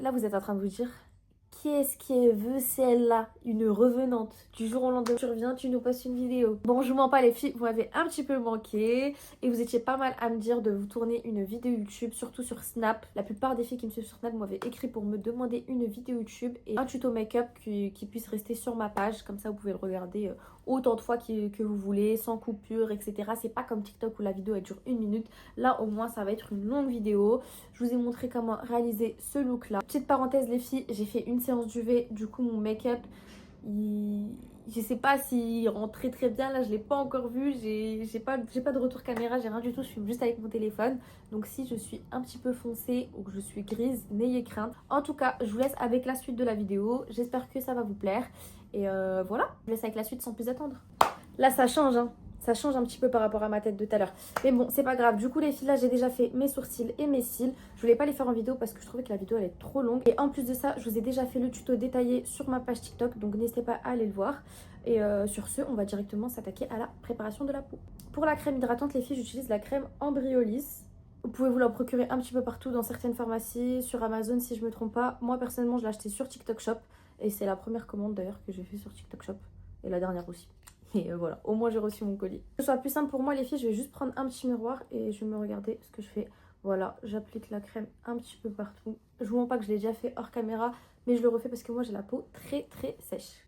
là vous êtes en train de vous dire, qui est-ce qui veut celle-là? Une revenante. Du jour au lendemain, tu reviens, tu nous postes une vidéo. Bon, je vous mens pas les filles, vous m'avez un petit peu manqué. Et vous étiez pas mal à me dire de vous tourner une vidéo YouTube, surtout sur Snap. La plupart des filles qui me suivent sur Snap m'avaient écrit pour me demander une vidéo YouTube et un tuto make-up qui puisse rester sur ma page. Comme ça, vous pouvez le regarder autant de fois que vous voulez, sans coupure, etc. C'est pas comme TikTok où la vidéo elle dure 1 minute. Là, au moins, ça va être une longue vidéo. Je vous ai montré comment réaliser ce look là. Petite parenthèse les filles, j'ai fait une séance d'UV, du coup mon make-up je sais pas s'il rend très bien, là je l'ai pas encore vu, j'ai pas de retour caméra, j'ai rien du tout, je filme juste avec mon téléphone. Donc si je suis un petit peu foncée ou que je suis grise, n'ayez crainte. En tout cas, je vous laisse avec la suite de la vidéo, j'espère que ça va vous plaire. Et voilà, je vous laisse avec la suite sans plus attendre. Là ça change hein. Ça change un petit peu par rapport à ma tête de tout à l'heure. Mais bon, c'est pas grave. Du coup, les filles, là, j'ai déjà fait mes sourcils et mes cils. Je voulais pas les faire en vidéo parce que je trouvais que la vidéo, elle est trop longue. Et en plus de ça, je vous ai déjà fait le tuto détaillé sur ma page TikTok. Donc, n'hésitez pas à aller le voir. Et sur ce, on va directement s'attaquer à la préparation de la peau. Pour la crème hydratante, les filles, j'utilise la crème Embryolisse. Vous pouvez vous la procurer un petit peu partout dans certaines pharmacies, sur Amazon si je me trompe pas. Moi, personnellement, je l'ai acheté sur TikTok Shop. Et c'est la première commande d'ailleurs que j'ai fait sur TikTok Shop. Et la dernière aussi. Et voilà, au moins j'ai reçu mon colis. Que ce soit plus simple pour moi les filles, je vais juste prendre un petit miroir et je vais me regarder ce que je fais. Voilà, j'applique la crème un petit peu partout. Je vous montre pas que je l'ai déjà fait hors caméra, mais je le refais parce que moi j'ai la peau très sèche.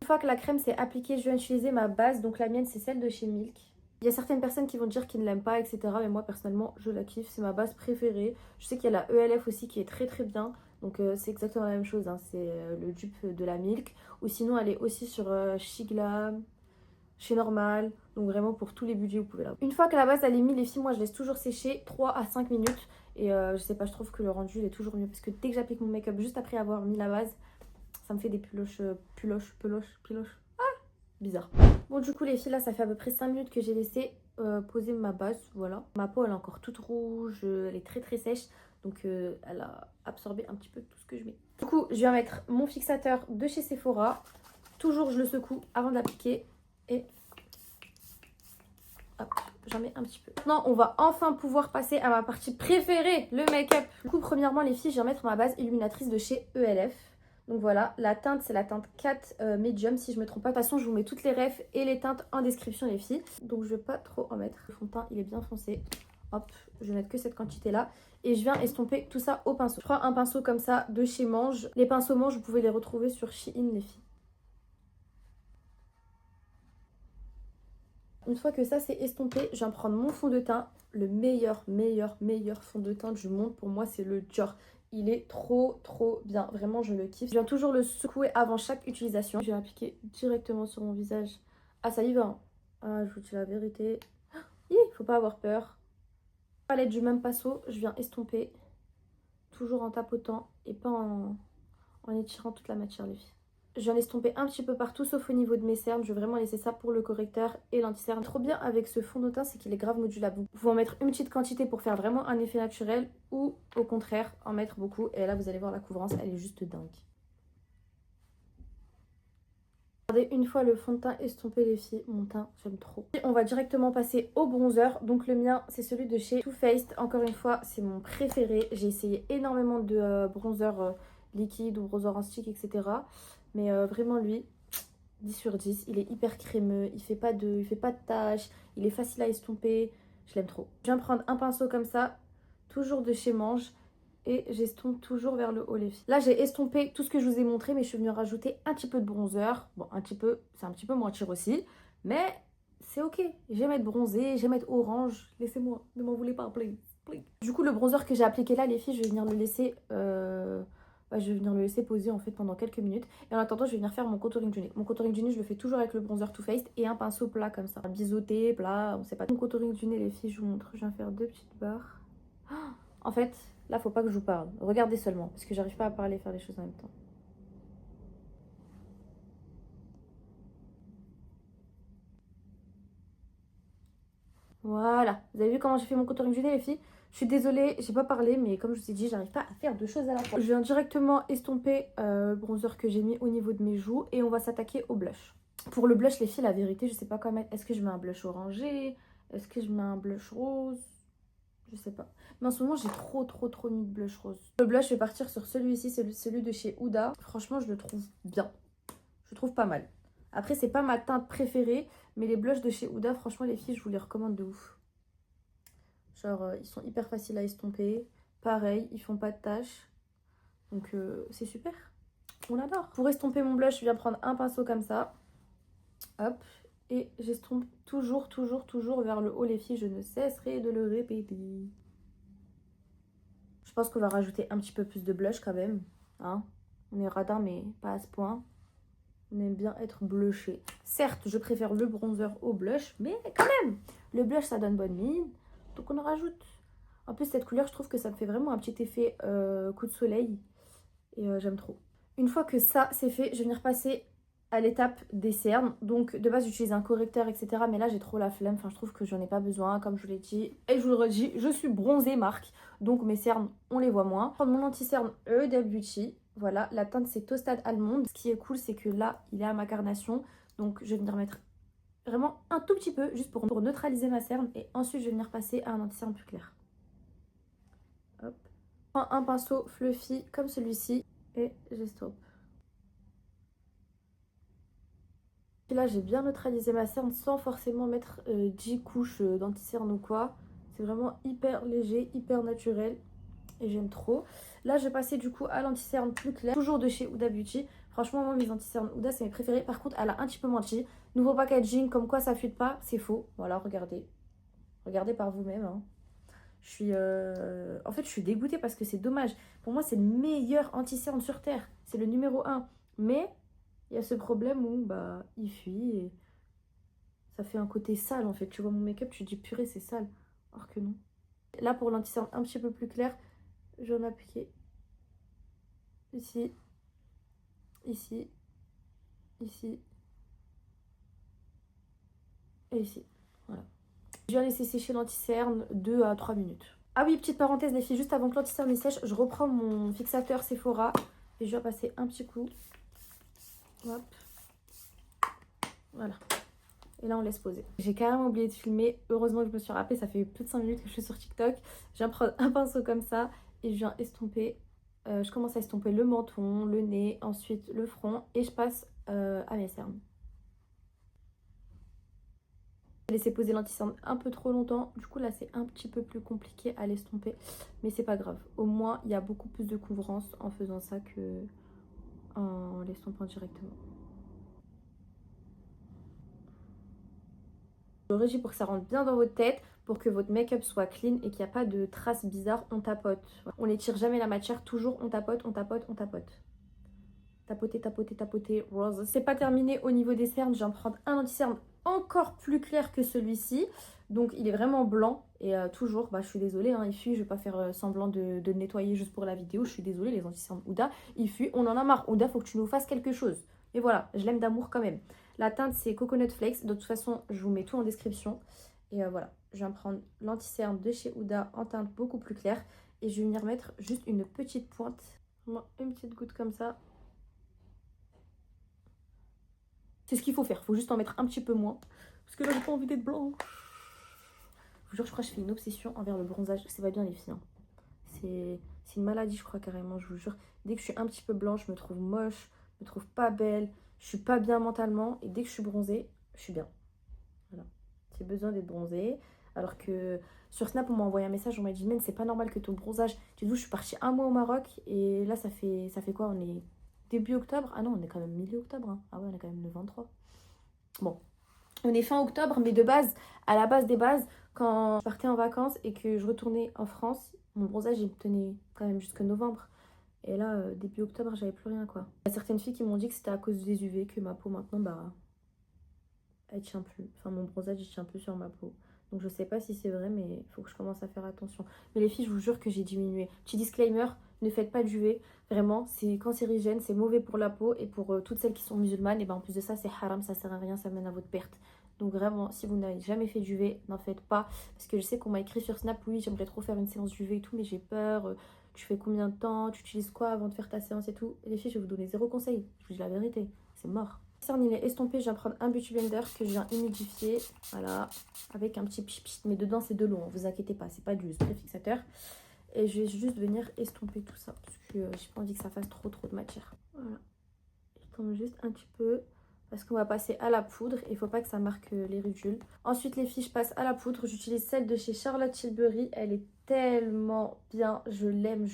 Une fois que la crème s'est appliquée, je vais utiliser ma base. Donc la mienne c'est celle de chez Milk. Il y a certaines personnes qui vont dire qu'ils ne l'aiment pas, etc. Mais moi personnellement je la kiffe, c'est ma base préférée. Je sais qu'il y a la ELF aussi qui est très bien. Donc c'est exactement la même chose, hein. C'est le dupe de la Milk. Ou sinon elle est aussi sur Shiglam, chez Normal. Donc vraiment pour tous les budgets vous pouvez l'avoir. Une fois que la base elle est mise les filles, moi je laisse toujours sécher 3 à 5 minutes. Et je sais pas, je trouve que le rendu il est toujours mieux. Parce que dès que j'applique mon make-up juste après avoir mis la base, ça me fait des piloches, bizarre. Bon du coup les filles là ça fait à peu près 5 minutes que j'ai laissé poser ma base, voilà. Ma peau elle est encore toute rouge, elle est très sèche. Donc elle a absorbé un petit peu tout ce que je mets. Du coup je viens mettre mon fixateur de chez Sephora. Toujours je le secoue avant de l'appliquer. Et hop, j'en mets un petit peu. Maintenant on va enfin pouvoir passer à ma partie préférée, le make-up. Du coup premièrement les filles je viens mettre ma base illuminatrice de chez ELF. Donc voilà, la teinte c'est la teinte 4 Medium si je me trompe pas. De toute façon je vous mets toutes les refs et les teintes en description les filles. Donc je vais pas trop en mettre. Le fond de teint il est bien foncé. Hop, je vais mettre que cette quantité là. Et je viens estomper tout ça au pinceau. Je prends un pinceau comme ça de chez Mange. Les pinceaux Mange vous pouvez les retrouver sur Shein les filles. Une fois que ça c'est estompé, je viens prendre mon fond de teint. Le meilleur fond de teint du monde pour moi c'est le Dior. Il est trop bien, vraiment je le kiffe. Je viens toujours le secouer avant chaque utilisation. Je vais appliquer directement sur mon visage. Ah ça y va hein. Ah je vous dis la vérité. Il faut pas avoir peur. Palette du même pinceau, je viens estomper. Toujours en tapotant et pas en étirant toute la matière les filles. Je viens l'estomper un petit peu partout sauf au niveau de mes cernes. Je vais vraiment laisser ça pour le correcteur et l'anti-cerne. Trop bien avec ce fond de teint, c'est qu'il est grave modulable. Vous pouvez en mettre une petite quantité pour faire vraiment un effet naturel ou au contraire en mettre beaucoup. Et là vous allez voir la couvrance, elle est juste dingue. Regardez, une fois le fond de teint estompé les filles, mon teint j'aime trop. On va directement passer au bronzer. Donc le mien c'est celui de chez Too Faced. Encore une fois c'est mon préféré. J'ai essayé énormément de bronzer liquide ou bronzer en stick etc. Mais vraiment lui, 10 sur 10, il est hyper crémeux, il fait pas de taches, il est facile à estomper, je l'aime trop. Je viens prendre un pinceau comme ça, toujours de chez Mange, et j'estompe toujours vers le haut les filles. Là j'ai estompé tout ce que je vous ai montré, mais je suis venue rajouter un petit peu de bronzer. Bon un petit peu, c'est un petit peu mentir aussi, mais c'est ok. J'aime être bronzée, j'aime être orange, laissez-moi, ne m'en voulez pas, please. Du coup le bronzer que j'ai appliqué là les filles, je vais venir le laisser... je vais venir le laisser poser en fait pendant quelques minutes. Et en attendant, je vais venir faire mon contouring du nez. Mon contouring du nez, je le fais toujours avec le bronzer Too Faced et un pinceau plat comme ça. Biseauté, plat, on sait pas. Mon contouring du nez, les filles, je vous montre. Je viens faire 2 petites barres. En fait, là, faut pas que je vous parle. Regardez seulement, parce que j'arrive pas à parler et faire les choses en même temps. Voilà. Vous avez vu comment j'ai fait mon contouring du nez, les filles? Je suis désolée, j'ai pas parlé, mais comme je vous ai dit, j'arrive pas à faire 2 choses à la fois. Je viens directement estomper le bronzer que j'ai mis au niveau de mes joues et on va s'attaquer au blush. Pour le blush, les filles, la vérité, je sais pas quoi mettre. Est-ce que je mets un blush orangé? Est-ce que je mets un blush rose? Je sais pas. Mais en ce moment, j'ai trop mis de blush rose. Le blush, je vais partir sur celui-ci, c'est celui de chez Huda. Franchement, je le trouve bien. Je le trouve pas mal. Après, c'est pas ma teinte préférée, mais les blushs de chez Huda, franchement, les filles, je vous les recommande de ouf. Genre, ils sont hyper faciles à estomper. Pareil, ils font pas de taches. Donc, c'est super. On adore. Pour estomper mon blush, je viens prendre un pinceau comme ça. Hop. Et j'estompe toujours vers le haut, les filles. Je ne cesserai de le répéter. Je pense qu'on va rajouter un petit peu plus de blush quand même. Hein, on est radin, mais pas à ce point. On aime bien être blushé. Certes, je préfère le bronzer au blush, mais quand même, le blush, ça donne bonne mine. Donc, on en rajoute. En plus, cette couleur, je trouve que ça me fait vraiment un petit effet coup de soleil. Et j'aime trop. Une fois que ça, c'est fait, je vais venir passer à l'étape des cernes. Donc, de base, j'utilise un correcteur, etc. Mais là, j'ai trop la flemme. Enfin, je trouve que j'en ai pas besoin, comme je vous l'ai dit. Et je vous le redis, je suis bronzée, Marc. Donc, mes cernes, on les voit moins. Prendre mon anti-cerne Huda Beauty. Voilà, la teinte, c'est Toasted Almond. Ce qui est cool, c'est que là, il est à ma carnation. Donc, je vais venir mettre vraiment un tout petit peu, juste pour neutraliser ma cerne. Et ensuite, je vais venir passer à un anti-cerne plus clair. Hop. Je prends un pinceau fluffy comme celui-ci et j'estompe. Et là, j'ai bien neutralisé ma cerne sans forcément mettre 10 couches d'anti-cerne ou quoi. C'est vraiment hyper léger, hyper naturel. Et j'aime trop. Là, je vais passer du coup à l'anti-cerne plus clair. Toujours de chez Huda Beauty. Franchement, moi, mes anti-cernes Huda, c'est mes préférés. Par contre, elle a un petit peu menti. Nouveau packaging, comme quoi ça fuite pas. C'est faux. Voilà, regardez. Regardez par vous-même. Hein. En fait, je suis dégoûtée parce que c'est dommage. Pour moi, c'est le meilleur anti-cerne sur Terre. C'est le numéro 1. Mais il y a ce problème où bah, il fuit et ça fait un côté sale en fait. Tu vois mon make-up, tu dis purée, c'est sale. Alors que non. Là, pour l'anti-cerne un petit peu plus clair, je vais en appliquer ici, ici, ici et ici. Voilà. Je viens laisser sécher l'anti-cerne 2 à 3 minutes. Ah oui, petite parenthèse les filles, juste avant que l'anti-cerne sèche, je reprends mon fixateur Sephora et je viens passer un petit coup. Hop. Voilà. Et là, on laisse poser. J'ai carrément oublié de filmer. Heureusement que je me suis rappelée, ça fait plus de 5 minutes que je suis sur TikTok. Je viens prendre un pinceau comme ça et je viens estomper. Je commence à estomper le menton, le nez, ensuite le front et je passe à mes cernes. J'ai laissé poser l'anti-cerne un peu trop longtemps. Du coup, là, c'est un petit peu plus compliqué à l'estomper. Mais c'est pas grave. Au moins, il y a beaucoup plus de couvrance en faisant ça que en l'estompant directement. Le régie pour que ça rentre bien dans votre tête, pour que votre make-up soit clean et qu'il n'y a pas de traces bizarres, on tapote. On n'étire jamais la matière, toujours on tapote, on tapote, on tapote. Tapoter, tapoter, tapoter, rose. C'est pas terminé au niveau des cernes, je viens de prendre un anti-cerne encore plus clair que celui-ci. Donc il est vraiment blanc et toujours, bah, je suis désolée, hein, il fuit, je vais pas faire semblant de le nettoyer juste pour la vidéo, je suis désolée, les anti-cernes Huda, il fuit, on en a marre. Huda, faut que tu nous fasses quelque chose. Et voilà, je l'aime d'amour quand même. La teinte, c'est Coconut Flakes. De toute façon, je vous mets tout en description. Et voilà, je viens prendre l'anti-cerne de chez Huda en teinte beaucoup plus claire. Et je vais venir mettre juste une petite pointe. Une petite goutte comme ça. C'est ce qu'il faut faire. Il faut juste en mettre un petit peu moins. Parce que là, j'ai pas envie d'être blanche. Je vous jure, je crois que je fais une obsession envers le bronzage. C'est pas bien les filles. Hein. C'est une maladie, je crois, carrément. Je vous jure. Dès que je suis un petit peu blanche, je me trouve moche. Je me trouve pas belle. Je suis pas bien mentalement et dès que je suis bronzée, je suis bien. Voilà. J'ai besoin d'être bronzée. Alors que sur Snap, on m'a envoyé un message, on m'a dit, mais c'est pas normal que ton bronzage. Du coup, je suis partie un mois au Maroc et là, ça fait quoi? On est début octobre? Ah non, on est quand même milieu octobre. Hein. Ah ouais, on est quand même le 23. Bon, on est fin octobre, mais de base, à la base des bases, quand je partais en vacances et que je retournais en France, mon bronzage, il me tenait quand même jusque novembre. Et là, début octobre, j'avais plus rien, quoi. Il y a certaines filles qui m'ont dit que c'était à cause des UV que ma peau, maintenant, bah, elle tient plus. Enfin, mon bronzage, il tient plus sur ma peau. Donc, je sais pas si c'est vrai, mais il faut que je commence à faire attention. Mais les filles, je vous jure que j'ai diminué. Petit disclaimer, ne faites pas d'UV. Vraiment, c'est cancérigène, c'est mauvais pour la peau. Et pour toutes celles qui sont musulmanes, et ben en plus de ça, c'est haram, ça sert à rien, ça mène à votre perte. Donc vraiment, si vous n'avez jamais fait d'UV, n'en faites pas. Parce que je sais qu'on m'a écrit sur Snap, oui, j'aimerais trop faire une séance d'UV et tout, mais j'ai peur. Tu fais combien de temps? Tu utilises quoi avant de faire ta séance et tout? Et les filles, je vais vous donner zéro conseil. Je vous dis la vérité, c'est mort. Cerne, il est estompé, je viens prendre un beauty blender que je viens humidifier. Voilà, avec un petit pchit, mais dedans c'est de l'eau, hein, vous inquiétez pas, c'est pas du spray fixateur. Et je vais juste venir estomper tout ça parce que j'ai pas envie que ça fasse trop de matière. Voilà, je tombe juste un petit peu parce qu'on va passer à la poudre et il faut pas que ça marque les ridules. Ensuite les filles, je passe à la poudre. J'utilise celle de chez Charlotte Tilbury. Elle est tellement bien, je l'aime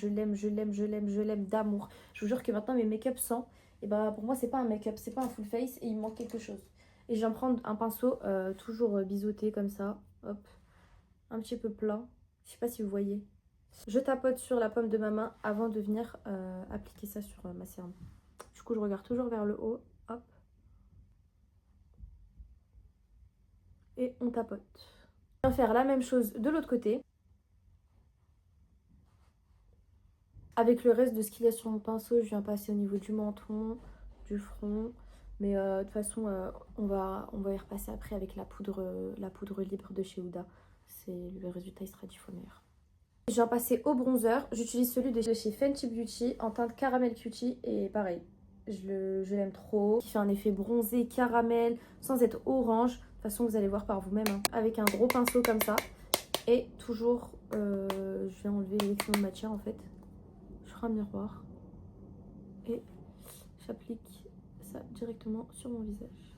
d'amour. Je vous jure que maintenant mes make-up sans, et bah pour moi c'est pas un make-up, c'est pas un full face et il me manque quelque chose. Et je viens prendre un pinceau toujours biseauté comme ça, hop, un petit peu plat. Je sais pas si vous voyez. Je tapote sur la paume de ma main avant de venir appliquer ça sur ma cerne. Du coup, je regarde toujours vers le haut. Hop. Et on tapote. Je vais faire la même chose de l'autre côté. Avec le reste de ce qu'il y a sur mon pinceau, je viens passer au niveau du menton, du front. Mais de toute façon, on va y repasser après avec la poudre libre de chez Huda. Le résultat, il sera 10 fois meilleur. Je viens passer au bronzer. J'utilise celui de chez Fenty Beauty en teinte caramel cutie. Et pareil, je l'aime trop. Il fait un effet bronzé, caramel, sans être orange. De toute façon, vous allez voir par vous-même. Hein. Avec un gros pinceau comme ça. Et toujours, je vais enlever l'excédent de matière en fait. Je ferai un miroir. Et j'applique ça directement sur mon visage.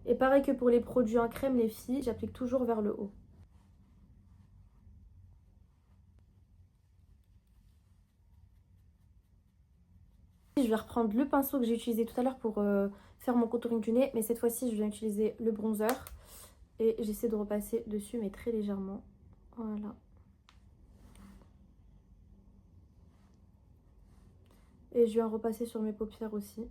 Et pareil que pour les produits en crème, les filles, j'applique toujours vers le haut. Je vais reprendre le pinceau que j'ai utilisé tout à l'heure pour faire mon contouring du nez. Mais cette fois-ci, je viens utiliser le bronzer. Et j'essaie de repasser dessus, mais très légèrement. Voilà. Et je viens repasser sur mes paupières aussi.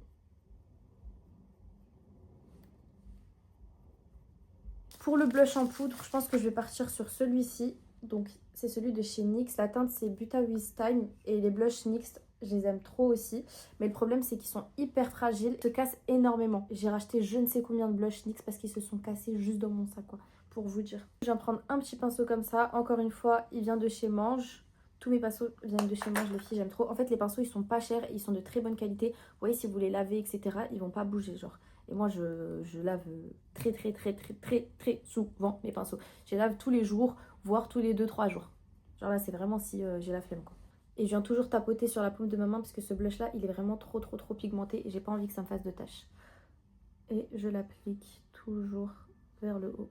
Pour le blush en poudre, je pense que je vais partir sur celui-ci. Donc, c'est celui de chez NYX. La teinte, c'est Buta With Time. Et les blushs NYX, je les aime trop aussi. Mais le problème, c'est qu'ils sont hyper fragiles. Ils se cassent énormément. J'ai racheté je ne sais combien de blushs NYX parce qu'ils se sont cassés juste dans mon sac, quoi. Pour vous dire. Je viens prendre un petit pinceau comme ça. Encore une fois, il vient de chez Mange. Tous mes pinceaux viennent de chez Mange, les filles, j'aime trop. En fait, les pinceaux, ils sont pas chers. Ils sont de très bonne qualité. Vous voyez, si vous les lavez, etc., ils vont pas bouger, genre. Et moi, je lave très souvent mes pinceaux. Je les lave tous les jours, voire tous les 2-3 jours. Genre là, c'est vraiment si j'ai la flemme, quoi. Et je viens toujours tapoter sur la paume de ma main parce que ce blush-là, il est vraiment trop pigmenté et j'ai pas envie que ça me fasse de taches. Et je l'applique toujours vers le haut.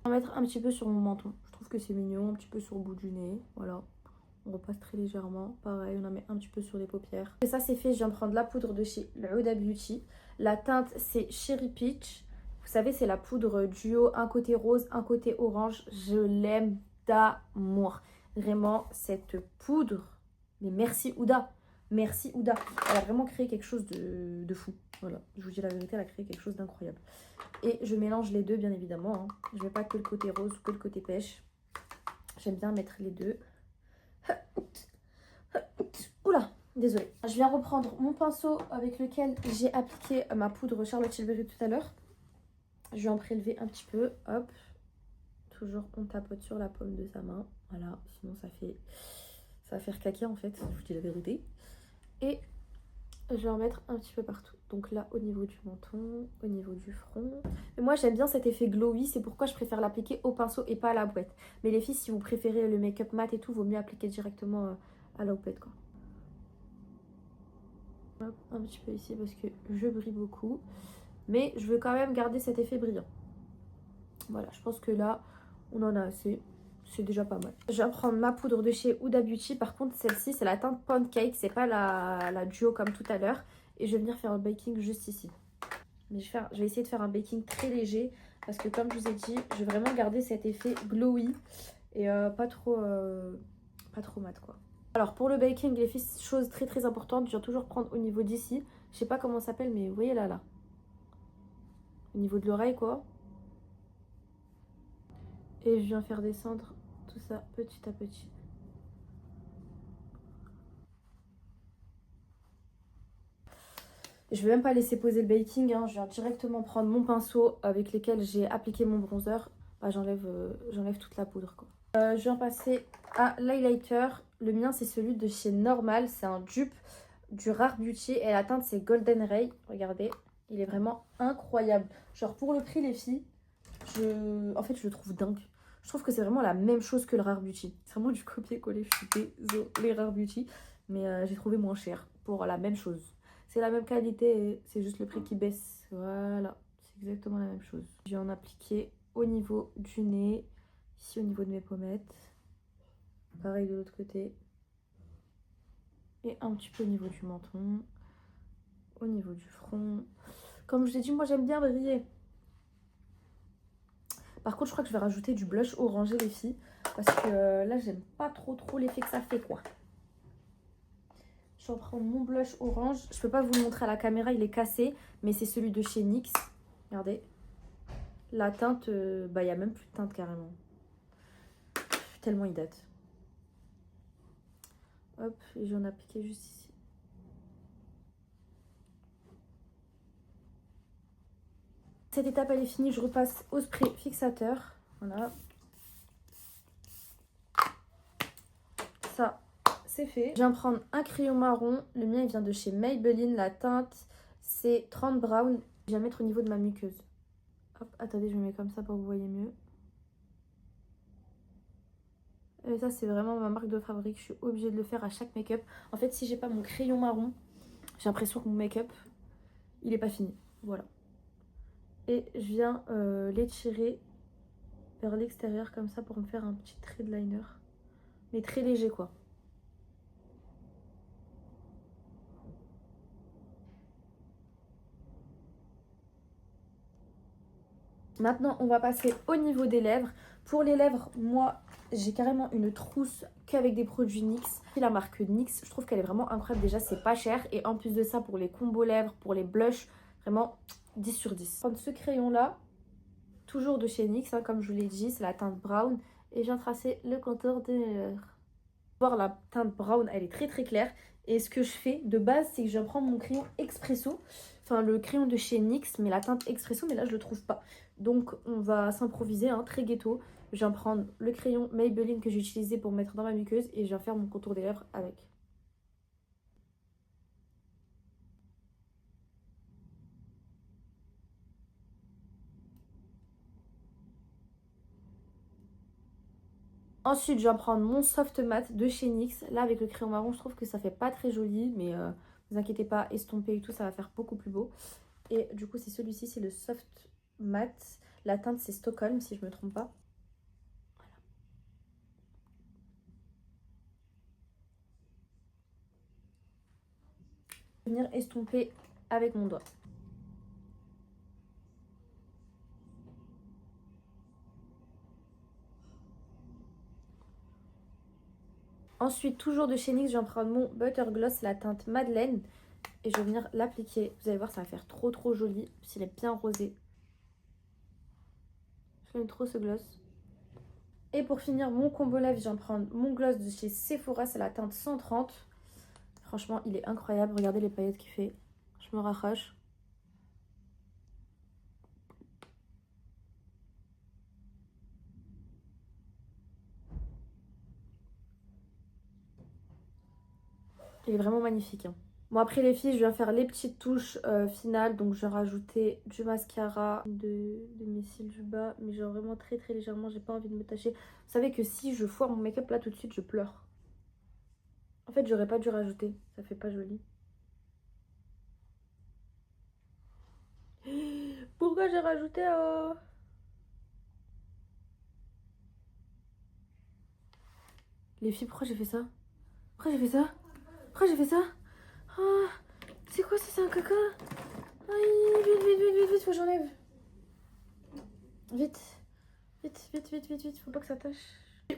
Je vais en mettre un petit peu sur mon menton. Je trouve que c'est mignon, un petit peu sur le bout du nez. Voilà. On repasse très légèrement. Pareil, on en met un petit peu sur les paupières. Et ça, c'est fait. Je viens prendre la poudre de chez Huda Beauty. La teinte, c'est Cherry Peach. Vous savez, c'est la poudre duo. Un côté rose, un côté orange. Je l'aime d'amour. Vraiment, cette poudre. Mais merci Huda. Merci Huda. Elle a vraiment créé quelque chose de fou. Voilà, je vous dis la vérité, elle a créé quelque chose d'incroyable. Et je mélange les deux, bien évidemment. Hein. Je ne mets pas que le côté rose ou que le côté pêche. J'aime bien mettre les deux. Oula, désolée. Je viens reprendre mon pinceau avec lequel j'ai appliqué ma poudre Charlotte Tilbury tout à l'heure. Je vais en prélever un petit peu. Hop. Toujours, on tapote sur la paume de sa main. Voilà, sinon ça va faire caca en fait, je vous dis la vérité. Et je vais en mettre un petit peu partout. Donc là, au niveau du menton, au niveau du front. Mais moi, j'aime bien cet effet glowy. C'est pourquoi je préfère l'appliquer au pinceau et pas à la boîte. Mais les filles, si vous préférez le make-up mat et tout, vaut mieux appliquer directement à la houppette, quoi. Hop, un petit peu ici parce que je brille beaucoup. Mais je veux quand même garder cet effet brillant. Voilà, je pense que là, on en a assez. C'est déjà pas mal. Je vais prendre ma poudre de chez Huda Beauty. Par contre, celle-ci, c'est la teinte Pancake. C'est pas la duo comme tout à l'heure. Et je vais venir faire le baking juste ici. Mais je vais essayer de faire un baking très léger. Parce que comme je vous ai dit, je vais vraiment garder cet effet glowy. Et pas trop mat, quoi. Alors, pour le baking, les filles, chose très importante. Je viens toujours prendre au niveau d'ici. Je sais pas comment ça s'appelle, mais vous voyez là. Au niveau de l'oreille, quoi. Et je viens faire descendre tout ça petit à petit. Je vais même pas laisser poser le baking, hein. Je viens directement prendre mon pinceau avec lequel j'ai appliqué mon bronzer. Bah, j'enlève toute la poudre, quoi. Je viens passer à l'highlighter. Le mien, c'est celui de chez Normal. C'est un dupe du Rare Beauty et la teinte c'est Golden Ray. Regardez, il est vraiment incroyable. Genre pour le prix les filles, en fait je le trouve dingue. Je trouve que c'est vraiment la même chose que le Rare Beauty. C'est vraiment du copier-coller, je suis désolée Rare Beauty. Mais j'ai trouvé moins cher pour la même chose. C'est la même qualité et c'est juste le prix qui baisse. Voilà, c'est exactement la même chose. Je vais en appliquer au niveau du nez, ici au niveau de mes pommettes. Pareil de l'autre côté. Et un petit peu au niveau du menton. Au niveau du front. Comme je l'ai dit, moi j'aime bien briller. Par contre, je crois que je vais rajouter du blush orangé les filles. Parce que là, j'aime pas trop l'effet que ça fait quoi. Je vais prendre mon blush orange. Je peux pas vous le montrer à la caméra, il est cassé. Mais c'est celui de chez NYX. Regardez. La teinte, bah il n'y a même plus de teinte carrément. Tellement il date. Hop, et j'en ai appliqué juste ici. Cette étape elle est finie, je repasse au spray fixateur. Voilà. Ça, c'est fait. Je viens prendre un crayon marron. Le mien il vient de chez Maybelline. La teinte c'est 30 Brown. Je vais mettre au niveau de ma muqueuse. Hop, attendez, je me mets comme ça pour que vous voyez mieux. Et ça c'est vraiment ma marque de fabrique. Je suis obligée de le faire à chaque make-up. En fait si j'ai pas mon crayon marron, j'ai l'impression que mon make-up il est pas fini. Voilà. Et je viens l'étirer vers l'extérieur comme ça pour me faire un petit trait de liner. Mais très léger quoi. Maintenant on va passer au niveau des lèvres. Pour les lèvres, moi j'ai carrément une trousse qu'avec des produits NYX. La marque NYX, je trouve qu'elle est vraiment incroyable. Déjà c'est pas cher. Et en plus de ça, pour les combos lèvres, pour les blushs, vraiment 10 sur 10. Prendre ce crayon là, toujours de chez NYX, hein, comme je vous l'ai dit, c'est la teinte brown. Et je viens tracer le contour des lèvres. Voir la teinte brown, elle est très claire. Et ce que je fais de base, c'est que je prends mon crayon expresso. Enfin, le crayon de chez NYX, mais la teinte expresso, mais là, je le trouve pas. Donc, on va s'improviser, hein, très ghetto. Je viens prendre le crayon Maybelline que j'ai utilisé pour mettre dans ma muqueuse. Et je viens faire mon contour des lèvres avec. Ensuite, je viens prendre mon soft matte de chez NYX. Là, avec le crayon marron, je trouve que ça fait pas très joli. Mais ne vous inquiétez pas, estompé et tout, ça va faire beaucoup plus beau. Et du coup, c'est celui-ci, c'est le soft matte. La teinte, c'est Stockholm, si je me trompe pas. Venir estomper avec mon doigt. Ensuite, toujours de chez NYX, je viens prendre mon Butter Gloss, la teinte Madeleine. Et je vais venir l'appliquer. Vous allez voir, ça va faire trop joli. S'il est bien rosé. J'aime trop ce gloss. Et pour finir mon combo lèvres, je viens prendre mon gloss de chez Sephora, c'est la teinte 130. Franchement, il est incroyable. Regardez les paillettes qu'il fait. Je me raccroche. Il est vraiment magnifique. Hein. Bon, après les filles, je viens faire les petites touches finales. Donc, je vais rajouter du mascara de mes cils du bas. Mais genre vraiment très légèrement. J'ai pas envie de me tacher. Vous savez que si je foire mon make-up là tout de suite, je pleure. En fait, j'aurais pas dû rajouter. Ça fait pas joli. Pourquoi j'ai rajouté Les filles, pourquoi j'ai fait ça? Pourquoi j'ai fait ça? Pourquoi j'ai fait ça? Ah, c'est quoi ça? C'est un caca? Aïe, vite, faut que j'enlève. Vite, faut pas que ça tâche.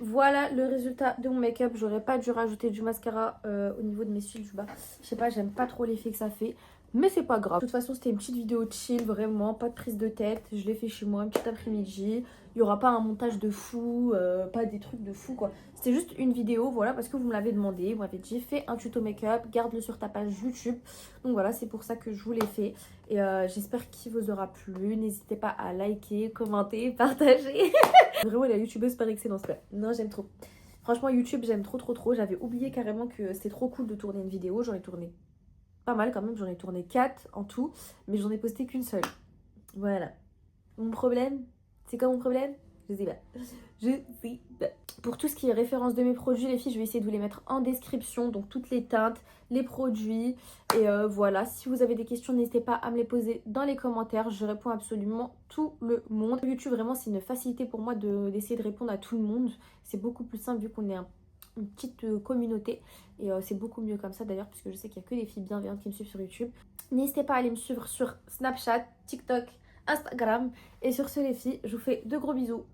Voilà le résultat de mon make-up. J'aurais pas dû rajouter du mascara au niveau de mes cils du bas. Je sais pas, j'aime pas trop l'effet que ça fait. Mais c'est pas grave. De toute façon, c'était une petite vidéo chill, vraiment. Pas de prise de tête. Je l'ai fait chez moi, un petit après-midi. Il n'y aura pas un montage de fou, pas des trucs de fou, quoi. C'était juste une vidéo, voilà, parce que vous me l'avez demandé. Vous m'avez dit, fais un tuto make-up, garde-le sur ta page YouTube. Donc voilà, c'est pour ça que je vous l'ai fait. Et j'espère qu'il vous aura plu. N'hésitez pas à liker, commenter, partager. Vraiment la youtubeuse par excellence, ouais. Non, j'aime trop. Franchement, YouTube, j'aime trop. J'avais oublié carrément que c'était trop cool de tourner une vidéo. J'en ai tourné pas mal quand même, j'en ai tourné 4 en tout, mais j'en ai posté qu'une seule. Voilà. Mon problème, c'est quoi mon problème? Je sais pas. Je sais pas. Pour tout ce qui est référence de mes produits, les filles, je vais essayer de vous les mettre en description. Donc toutes les teintes, les produits. Et voilà, si vous avez des questions, n'hésitez pas à me les poser dans les commentaires. Je réponds à absolument tout le monde. YouTube, vraiment, c'est une facilité pour moi d'essayer de répondre à tout le monde. C'est beaucoup plus simple vu qu'on est une petite communauté. Et c'est beaucoup mieux comme ça d'ailleurs, puisque je sais qu'il n'y a que des filles bienveillantes qui me suivent sur YouTube. N'hésitez pas à aller me suivre sur Snapchat, TikTok, Instagram. Et sur ce les filles, je vous fais de gros bisous.